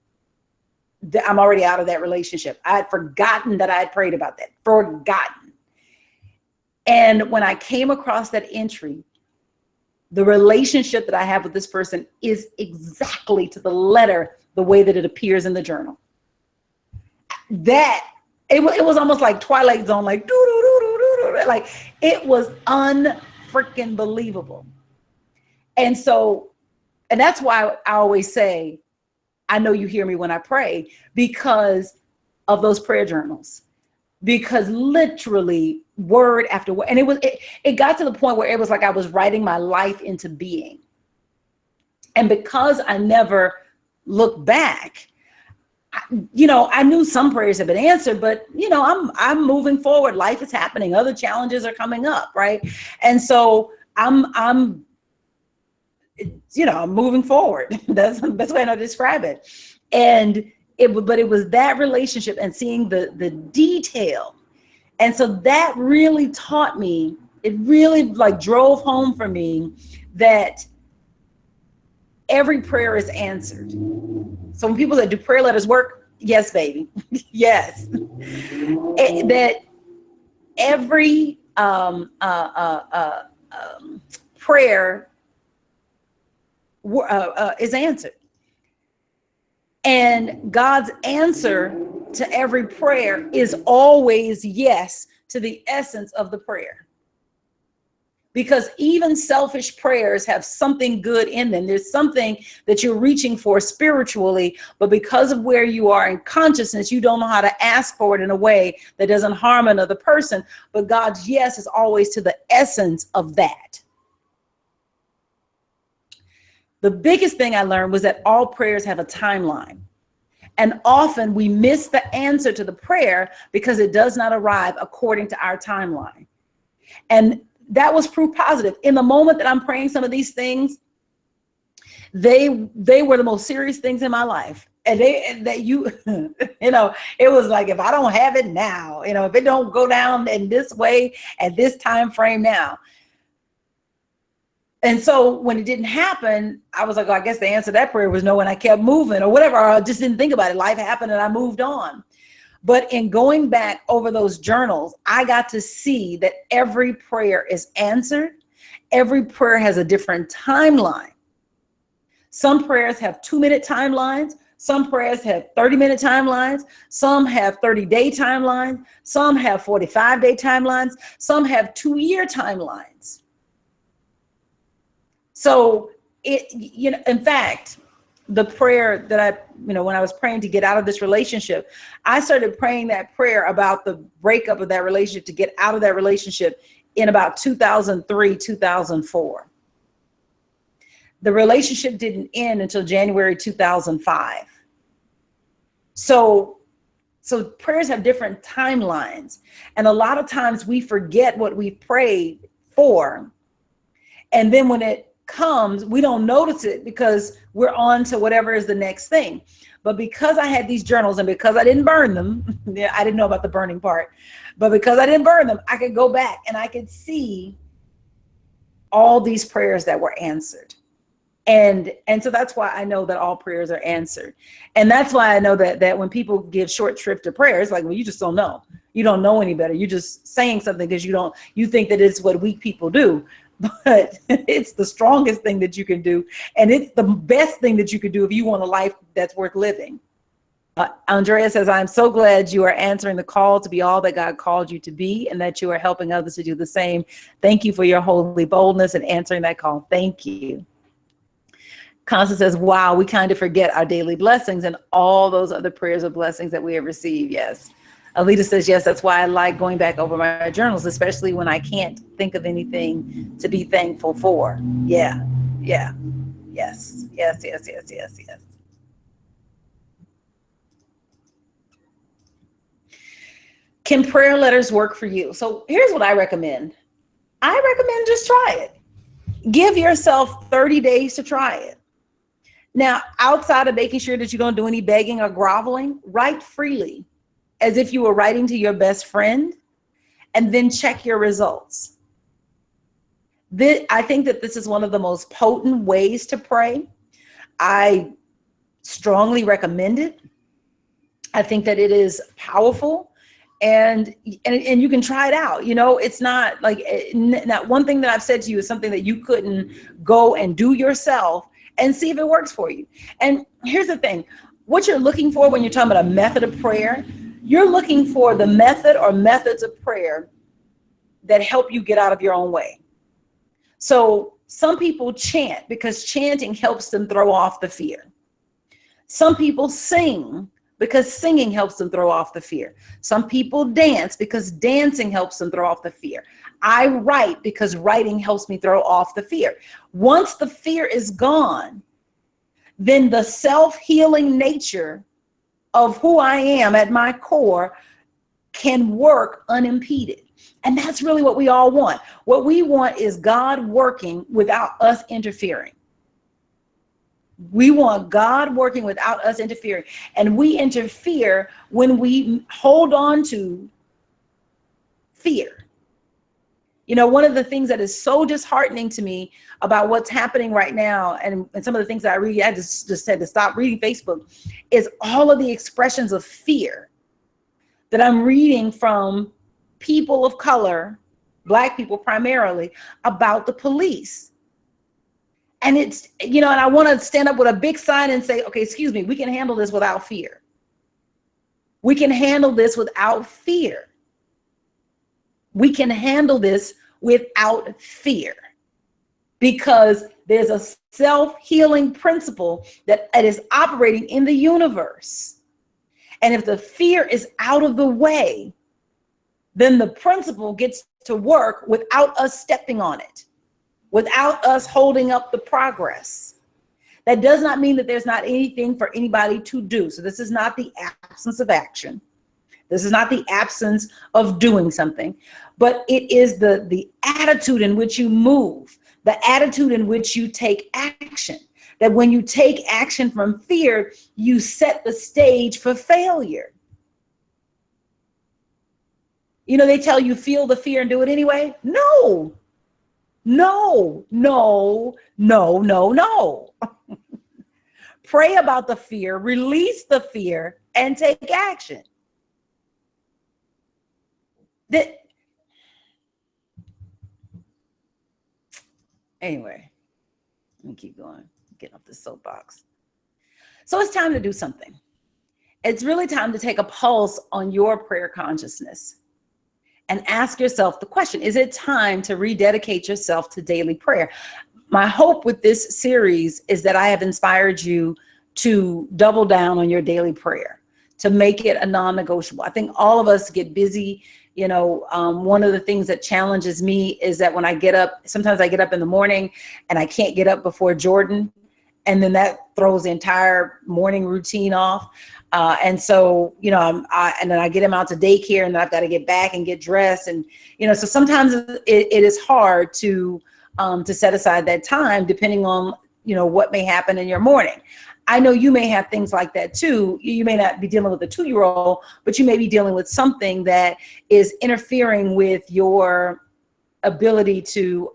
I'm already out of that relationship. I had forgotten that I had prayed about that, forgotten. And when I came across that entry, the relationship that I have with this person is exactly to the letter the way that it appears in the journal. That it was almost like Twilight Zone, like like it was unfreaking believable. And so, and that's why I always say, I know you hear me when I pray, because of those prayer journals. Because literally word after word, and it got to the point where it was like I was writing my life into being. And because I never looked back, you know, I knew some prayers have been answered, but you know, I'm moving forward. Life is happening. Other challenges are coming up, right? And so I'm you know, I'm moving forward. That's the best way to describe it. And but it was that relationship and seeing the detail. And so that really taught me, it really like drove home for me that every prayer is answered. So when people say, do prayer letters work? Yes, baby. Yes. That every prayer is answered. And God's answer to every prayer is always yes to the essence of the prayer. Because even selfish prayers have something good in them. There's something that you're reaching for spiritually, but because of where you are in consciousness, you don't know how to ask for it in a way that doesn't harm another person. But God's yes is always to the essence of that. The biggest thing I learned was that all prayers have a timeline. And often we miss the answer to the prayer because it does not arrive according to our timeline. And that was proof positive. In the moment that I'm praying some of these things, they were the most serious things in my life. And you know, it was like, if I don't have it now, you know, if it don't go down in this way at this time frame now. And so when it didn't happen, I was like, oh, I guess the answer to that prayer was no, and I kept moving or whatever. Or I just didn't think about it. Life happened and I moved on. But in going back over those journals, I got to see that every prayer is answered. Every prayer has a different timeline. Some prayers have 2-minute timelines. Some prayers have 30-minute timelines. Some have 30-day timelines. Some have 45-day timelines. Some have 2-year timelines. So you know, in fact, the prayer that I, you know, when I was praying to get out of this relationship, I started praying that prayer about the breakup of that relationship, to get out of that relationship, in about 2003, 2004. The relationship didn't end until January 2005. So prayers have different timelines. And a lot of times we forget what we prayed for. And then when it comes, we don't notice it because we're on to whatever is the next thing. But because I had these journals and because I didn't burn them, I didn't know about the burning part, but because I didn't burn them, I could go back and I could see all these prayers that were answered. And so that's why I know that all prayers are answered. And that's why I know that when people give short shrift to prayers, like, well, you just don't know. You don't know any better. You're just saying something because you think that it's what weak people do. But it's the strongest thing that you can do. And it's the best thing that you could do if you want a life that's worth living. Andrea says, I'm so glad you are answering the call to be all that God called you to be, and that you are helping others to do the same. Thank you for your holy boldness and answering that call. Thank you. Constance says, wow, we kind of forget our daily blessings and all those other prayers of blessings that we have received. Yes. Alita says, yes, that's why I like going back over my journals, especially when I can't think of anything to be thankful for. Yeah. Yeah. Yes. Yes. Yes. Yes. Yes. Yes. Can prayer letters work for you? So here's what I recommend. I recommend just try it. Give yourself 30 days to try it. Now, outside of making sure that you don't do any begging or groveling, write freely as if you were writing to your best friend, and then check your results. I think that this is one of the most potent ways to pray. I strongly recommend it. I think that it is powerful, and you can try it out. You know, it's not like not one thing that I've said to you is something that you couldn't go and do yourself and see if it works for you. And here's the thing, what you're looking for when you're talking about a method of prayer, you're looking for the method or methods of prayer that help you get out of your own way. So some people chant because chanting helps them throw off the fear. Some people sing because singing helps them throw off the fear. Some people dance because dancing helps them throw off the fear. I write because writing helps me throw off the fear. Once the fear is gone, then the self-healing nature of who I am at my core can work unimpeded. And that's really what we all want. What we want is God working without us interfering. We want God working without us interfering. And we interfere when we hold on to fear. You know, one of the things that is so disheartening to me about what's happening right now, and some of the things that I read, I just said to stop reading Facebook, is all of the expressions of fear that I'm reading from people of color, Black people primarily, about the police. And it's, you know, and I want to stand up with a big sign and say, okay, excuse me, we can handle this without fear. We can handle this without fear. We can handle this without fear, because there's a self-healing principle that is operating in the universe. And if the fear is out of the way, then the principle gets to work without us stepping on it, without us holding up the progress. That does not mean that there's not anything for anybody to do. So this is not the absence of action. This is not the absence of doing something, but it is the attitude in which you move, the attitude in which you take action. That when you take action from fear, you set the stage for failure. You know, they tell you feel the fear and do it anyway. No, no, no, no, no, no. Pray about the fear, release the fear, and take action. Anyway, let me keep going, get off the soapbox. So it's time to do something. It's really time to take a pulse on your prayer consciousness and ask yourself the question, is it time to rededicate yourself to daily prayer? My hope with this series is that I have inspired you to double down on your daily prayer, to make it a non-negotiable. I think all of us get busy. You know, one of the things that challenges me is that when I get up, sometimes I get up in the morning and I can't get up before Jordan. And then that throws the entire morning routine off. And so, you know, and then I get him out to daycare, and then I've got to get back and get dressed. And, you know, so sometimes it is hard to set aside that time, depending on, you know, what may happen in your morning. I know you may have things like that too. You may not be dealing with a 2-year-old, but you may be dealing with something that is interfering with your ability to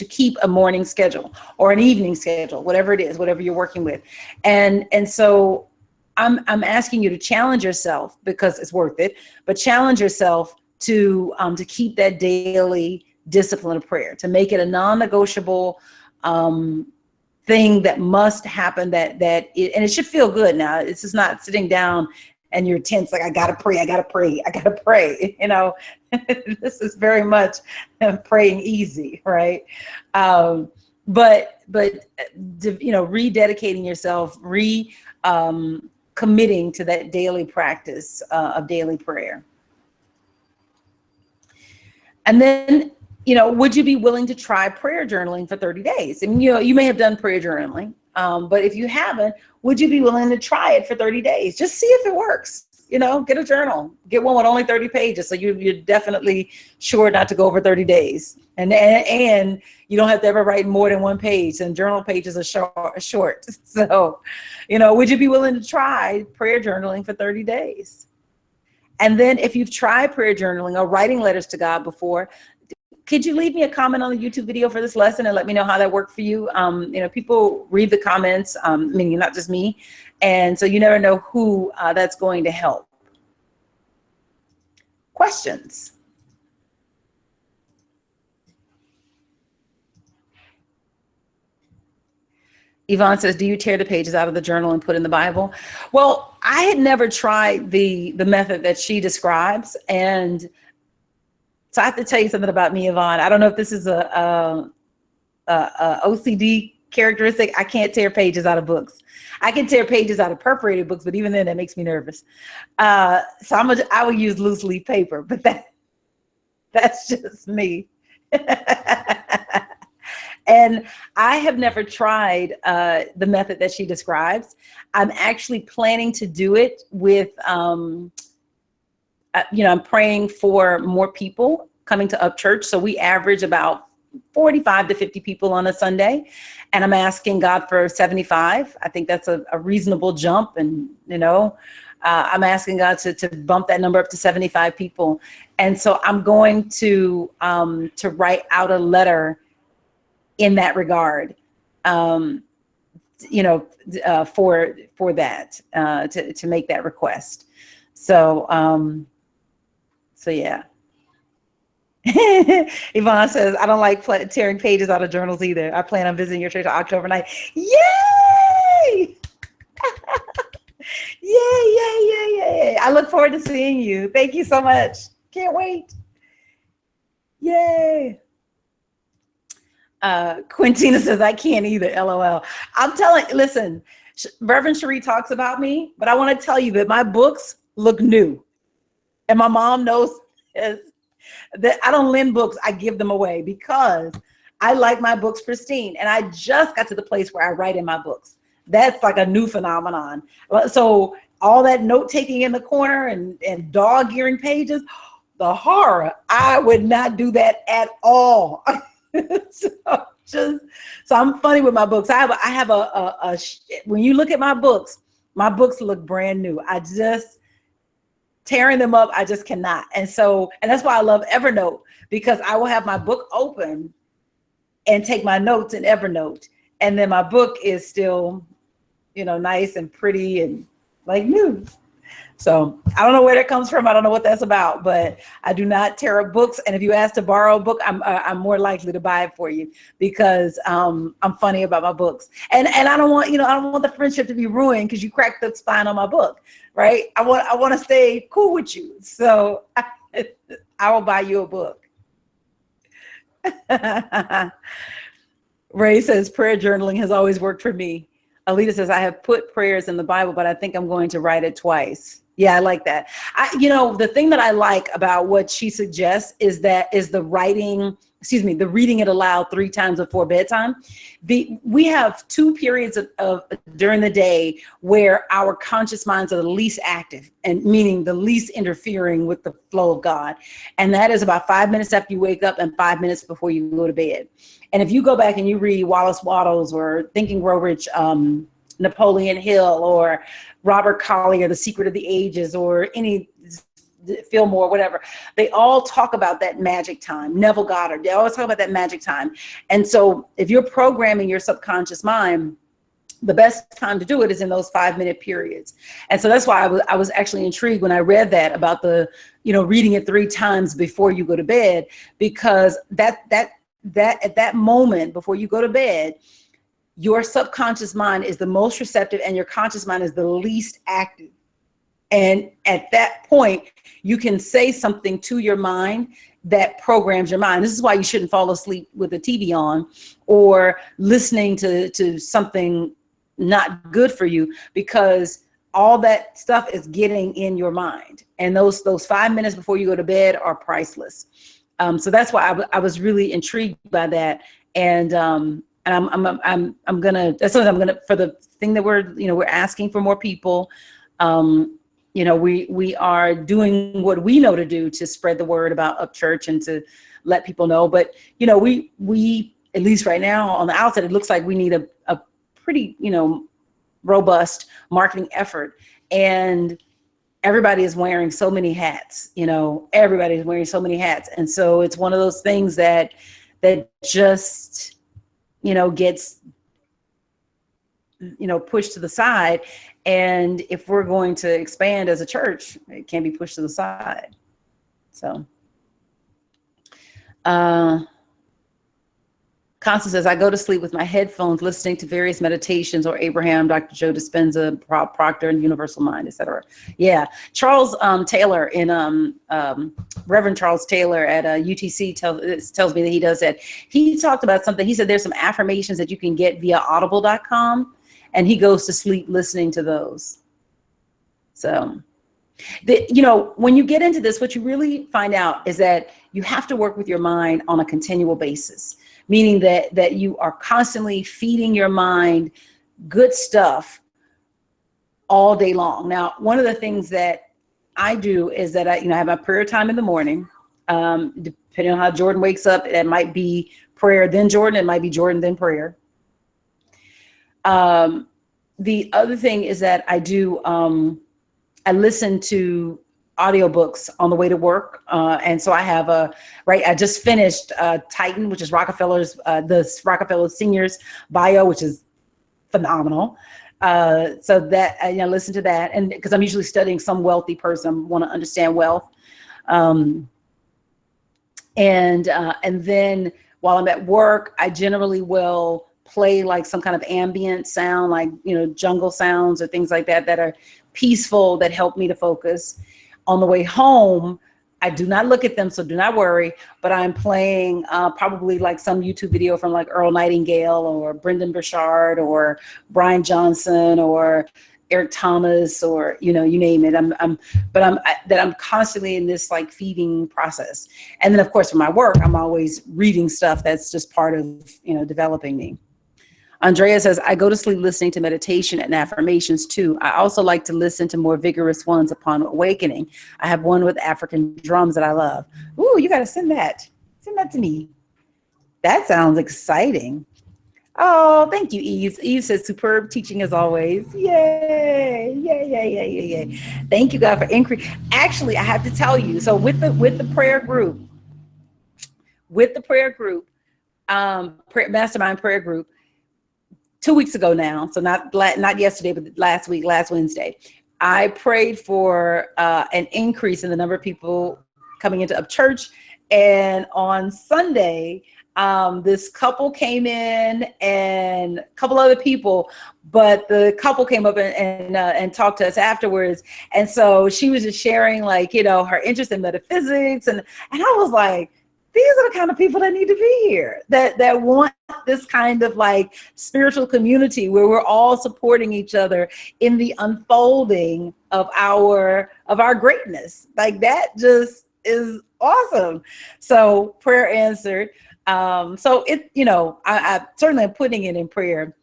keep a morning schedule or an evening schedule, whatever it is, whatever you're working with. And so I'm asking you to challenge yourself, because it's worth it, but challenge yourself to keep that daily discipline of prayer, to make it a non-negotiable thing that must happen, and it should feel good. Now, it's just not sitting down and you're tense, like, I gotta pray, I gotta pray, I gotta pray. You know, this is very much praying easy, right? But you know, rededicating yourself, committing to that daily practice of daily prayer. And then, would you be willing to try prayer journaling for 30 days? And, you may have done prayer journaling, but if you haven't, would you be willing to try it for 30 days? Just see if it works. Get a journal, get one with only 30 pages. So you're definitely sure not to go over 30 days. And you don't have to ever write more than one page, and journal pages are short. So, would you be willing to try prayer journaling for 30 days? And then if you've tried prayer journaling or writing letters to God before, could you leave me a comment on the YouTube video for this lesson and let me know how that worked for you? People read the comments, meaning not just me. And so you never know who that's going to help. Questions? Yvonne says, do you tear the pages out of the journal and put in the Bible? Well, I had never tried the method that she describes. And so I have to tell you something about me, Yvonne. I don't know if this is a OCD characteristic. I can't tear pages out of books. I can tear pages out of perforated books, but even then that makes me nervous. So I will use loose leaf paper, but that's just me. And I have never tried the method that she describes. I'm actually planning to do it with, I'm praying for more people coming to Up Church. So we average about 45 to 50 people on a Sunday. And I'm asking God for 75. I think that's a reasonable jump. And, I'm asking God to bump that number up to 75 people. And so I'm going to write out a letter in that regard, for that, to make that request. So yeah. Yvonne says, I don't like tearing pages out of journals either. I plan on visiting your church on October 9th. Yay! Yay. I look forward to seeing you. Thank you so much. Can't wait. Yay. Quintina says, I can't either, LOL. Listen, Reverend Sherri talks about me, but I want to tell you that my books look new. And my mom knows this, that I don't lend books, I give them away because I like my books pristine. And I just got to the place where I write in my books. That's like a new phenomenon. So all that note taking in the corner and dog earing pages, the horror, I would not do that at all. So I'm funny with my books. I have when you look at my books look brand new. I just tearing them up, I just cannot. And that's why I love Evernote, because I will have my book open and take my notes in Evernote. And then my book is still, nice and pretty and like new. So I don't know where that comes from. I don't know what that's about, but I do not tear up books. And if you ask to borrow a book, I'm more likely to buy it for you because I'm funny about my books. And I don't want, I don't want the friendship to be ruined because you cracked the spine on my book, right? I want to stay cool with you. So I will buy you a book. Ray says, prayer journaling has always worked for me. Alita says, I have put prayers in the Bible, but I think I'm going to write it twice. Yeah, I like that. The thing that I like about what she suggests is the reading it aloud 3 times before bedtime. We have 2 periods of during the day where our conscious minds are the least active, and meaning the least interfering with the flow of God. And that is about 5 minutes after you wake up and 5 minutes before you go to bed. And if you go back and you read Wallace Wattles or Think and Grow Rich, Napoleon Hill, or Robert Collier, The Secret of the Ages, or any Fillmore, whatever, they all talk about that magic time. Neville Goddard, they always talk about that magic time. And so if you're programming your subconscious mind, the best time to do it is in those 5-minute periods. And so that's why I was actually intrigued when I read that about the, reading it 3 times before you go to bed, because that at that moment before you go to bed, your subconscious mind is the most receptive and your conscious mind is the least active. And at that point, you can say something to your mind that programs your mind. This is why you shouldn't fall asleep with the TV on or listening to something not good for you, because all that stuff is getting in your mind. And those 5 minutes before you go to bed are priceless. So that's why I was really intrigued by that. And I'm gonna, that's something I'm gonna, for the thing that we're asking for more people. We are doing what we know to do to spread the word about Up Church and to let people know. But, we, at least right now on the outside, it looks like we need a pretty, robust marketing effort. And everybody is wearing so many hats, everybody's wearing so many hats. And so it's one of those things that just, gets, pushed to the side. And if we're going to expand as a church, it can't be pushed to the side. So, Constance says, I go to sleep with my headphones listening to various meditations or Abraham, Dr. Joe Dispenza, Proctor, and Universal Mind, etc. Yeah. Charles Taylor, Reverend Charles Taylor at UTC tells me that he does that. He talked about something. He said there's some affirmations that you can get via audible.com, and he goes to sleep listening to those. So, when you get into this, what you really find out is that you have to work with your mind on a continual basis, meaning that you are constantly feeding your mind good stuff all day long. Now, one of the things that I do is that I have my prayer time in the morning. Depending on how Jordan wakes up, it might be prayer, then Jordan. It might be Jordan, then prayer. The other thing is that I do, I listen to audiobooks on the way to work. And so I have I just finished Titan, which is Rockefeller's, the Rockefeller Seniors bio, which is phenomenal. So that, I listen to that. And because I'm usually studying some wealthy person, want to understand wealth. And then while I'm at work, I generally will play like some kind of ambient sound, like, jungle sounds or things like that, that are peaceful, that help me to focus. On the way home, I do not look at them, so do not worry, but I'm playing probably like some YouTube video from like Earl Nightingale or Brendan Burchard or Brian Johnson or Eric Thomas, or, you name it. I'm constantly in this like feeding process. And then of course for my work, I'm always reading stuff that's just part of, developing me. Andrea says, I go to sleep listening to meditation and affirmations too. I also like to listen to more vigorous ones upon awakening. I have one with African drums that I love. Ooh, you got to send that. Send that to me. That sounds exciting. Oh, thank you, Eve. Eve says, superb teaching as always. Yay, yay, yay, yay, yay, yay. Thank you, God, for increase. Actually, I have to tell you, so with the prayer group, mastermind prayer group, 2 weeks ago now, so not yesterday, but last Wednesday, I prayed for an increase in the number of people coming into Up Church. And on Sunday, this couple came in and a couple other people, but the couple came up and talked to us afterwards. And so she was just sharing like, her interest in metaphysics. And I was like, these are the kind of people that need to be here, that want this kind of like spiritual community where we're all supporting each other in the unfolding of our greatness. Like that just is awesome. So prayer answered. So it, I certainly am putting it in prayer,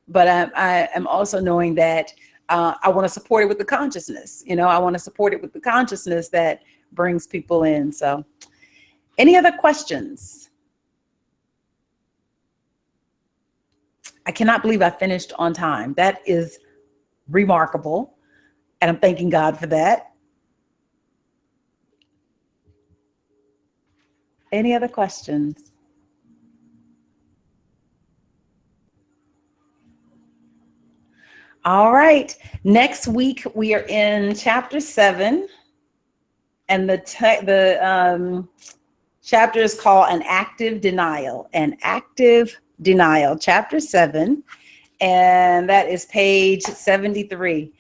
but I am also knowing that I want to support it with the consciousness. I want to support it with the consciousness that brings people in. So. Any other questions? I cannot believe I finished on time. That is remarkable. And I'm thanking God for that. Any other questions? All right. Next week, we are in chapter 7. And the chapter is called An Active Denial, chapter 7, and that is page 73.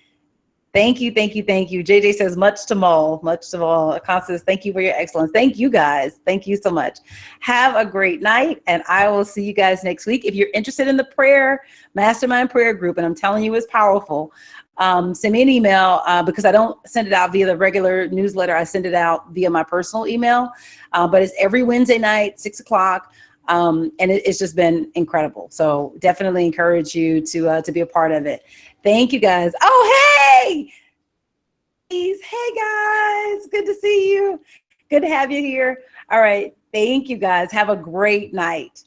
Thank you. JJ says, much to mull. Constance, thank you for your excellence. Thank you guys. Thank you so much. Have a great night, and I will see you guys next week. If you're interested in the mastermind prayer group, and I'm telling you it's powerful, send me an email because I don't send it out via the regular newsletter. I send it out via my personal email, but it's every Wednesday night, 6 o'clock. And it's just been incredible. So definitely encourage you to be a part of it. Thank you guys. Oh, hey, guys, good to see you. Good to have you here. All right. Thank you guys. Have a great night.